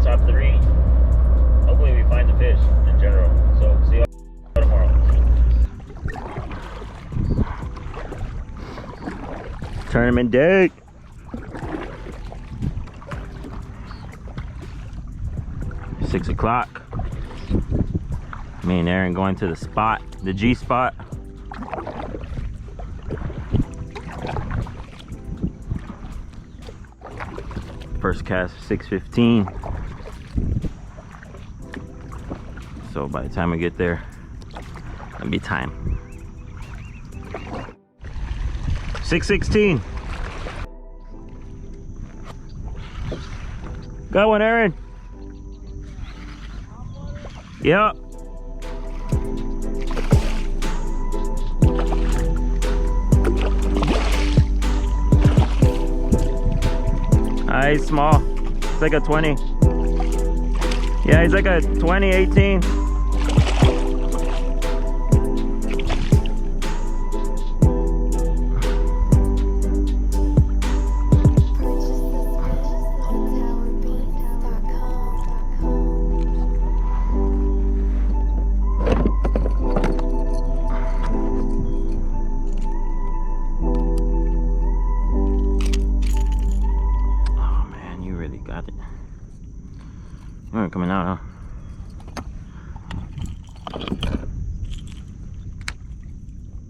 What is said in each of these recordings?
top 3. Hopefully we find the fish in general. So see you tomorrow. Tournament day. Six o'clock. Me and Aaron going to the spot, the G spot. First cast 6:15. So by the time we get there, it'll be time. 6:16. Got one, Aaron. Yep. He's small. It's like a 20. Yeah, he's like a 20, 18. Coming out, huh?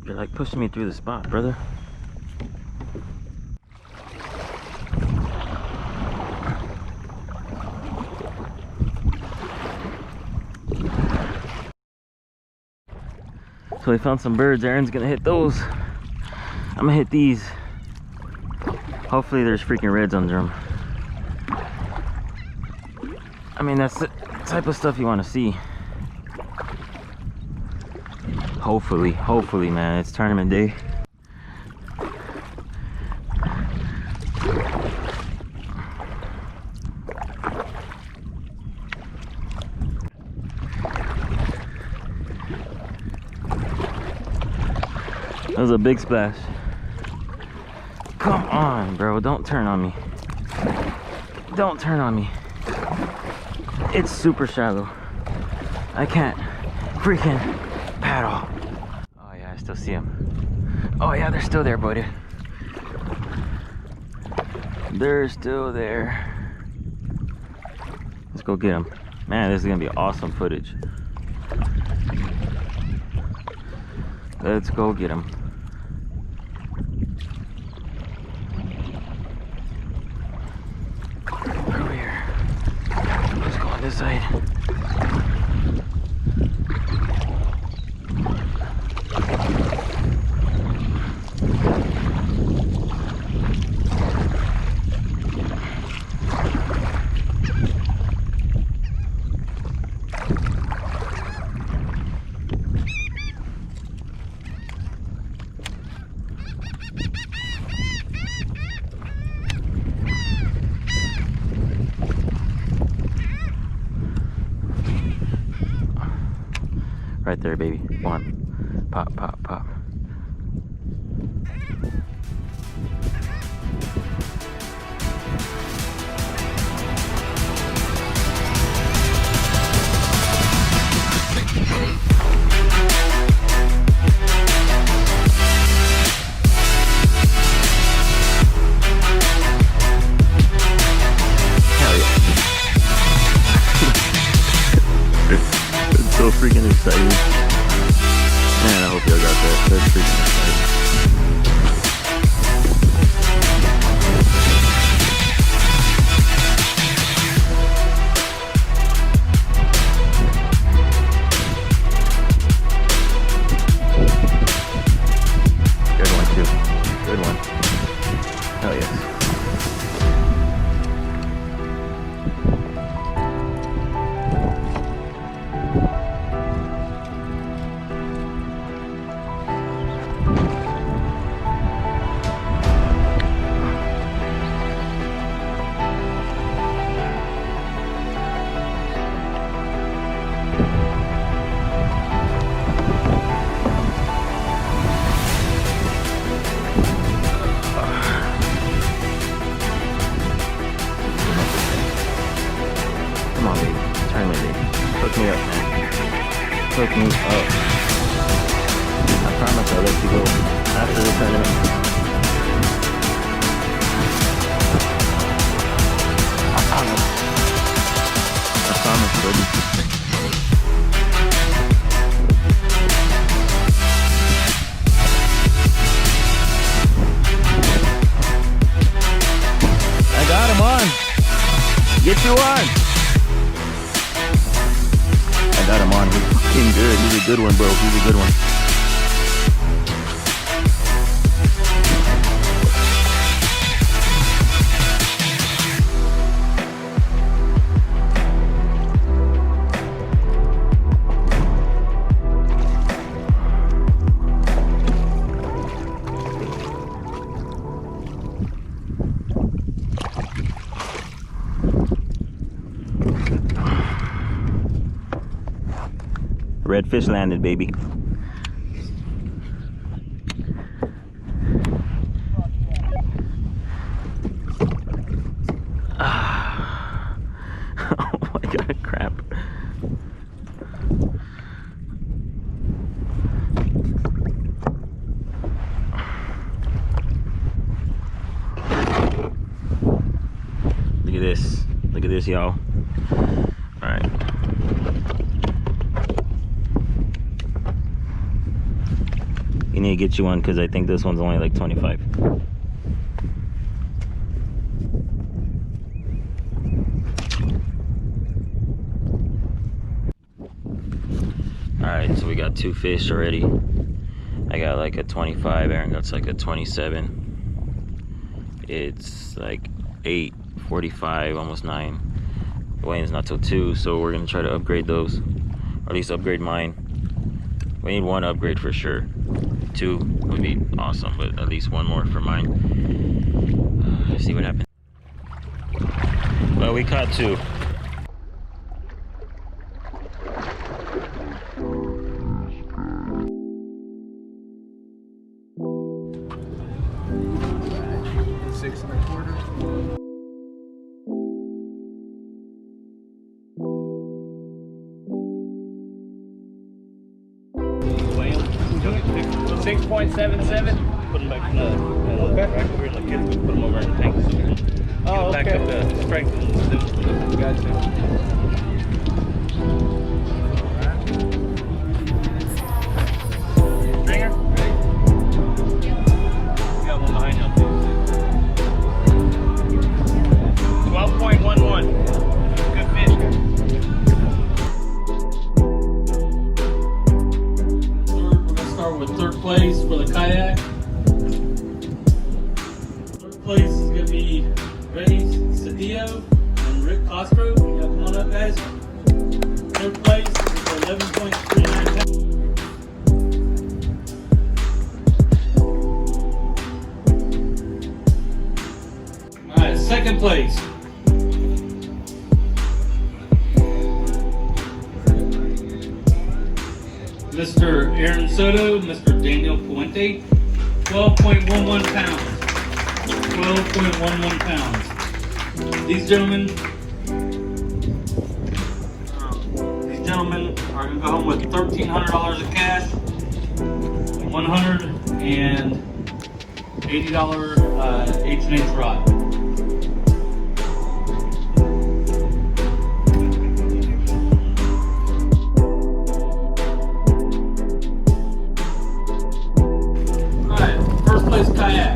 You're like pushing me through the spot, brother. So we found some birds. Aaron's gonna hit those. I'm gonna hit these. Hopefully there's freaking reds under them. I mean, that's the type of stuff you want to see. Hopefully, man. It's tournament day. That was a big splash. Come on, bro. Don't turn on me. Don't turn on me. It's super shallow. I can't freaking paddle. Oh yeah, I still see them. Oh yeah, they're still there, buddy. They're still there. Let's go get them. Man, this is gonna be awesome footage. Let's go get them. Over here. Let's go on this side. Right there, baby. One. Pop, pop, pop. Hell yeah. It's so freaking exciting. Man, I hope y'all got that. That's freaking exciting. Good one, too. Good one. Hell yes. on, baby. Turn me, baby. Hook me up, man. Hook me up. I promise I'll let you go after the tournament. I promise, buddy. I got him on. Get you on. I got him on. He's fucking good. He's a good one, bro. He's a good one. Redfish landed, baby. Oh my god, crap. Look at this. Look at this, y'all. Alright. You need to get you one because I think this one's only like 25. Alright, so we got 2 fish already. I got like a 25, Aaron got like a 27. It's like 8:45, almost 9. The weigh-in's not till 2, so we're gonna try to upgrade those, or at least upgrade mine. We need 1 upgrade for sure. 2 would be awesome, but at least 1 more for mine. Let's see what happens. Well, we caught 2. .77. Put them back in the back over in the kids. We put them over in the tank. So Oh, back okay. up the strength and the Gotcha. Stringer. We got one behind you. 12.11. Good fish. We're gonna start with 3rd place for the kayak. 3rd place is gonna be Rennie Cedillo and Rick Costro. Yeah, come on up, guys. 3rd place is 11.39 pounds. All right, 2nd place. Mr. Aron Soto, Mr. Daniel Puente, 12.11 pounds. 12.11 pounds. These gentlemen are gonna go home with $1,300 of cash, $180 H&H rod. Alright, 1st place kayak.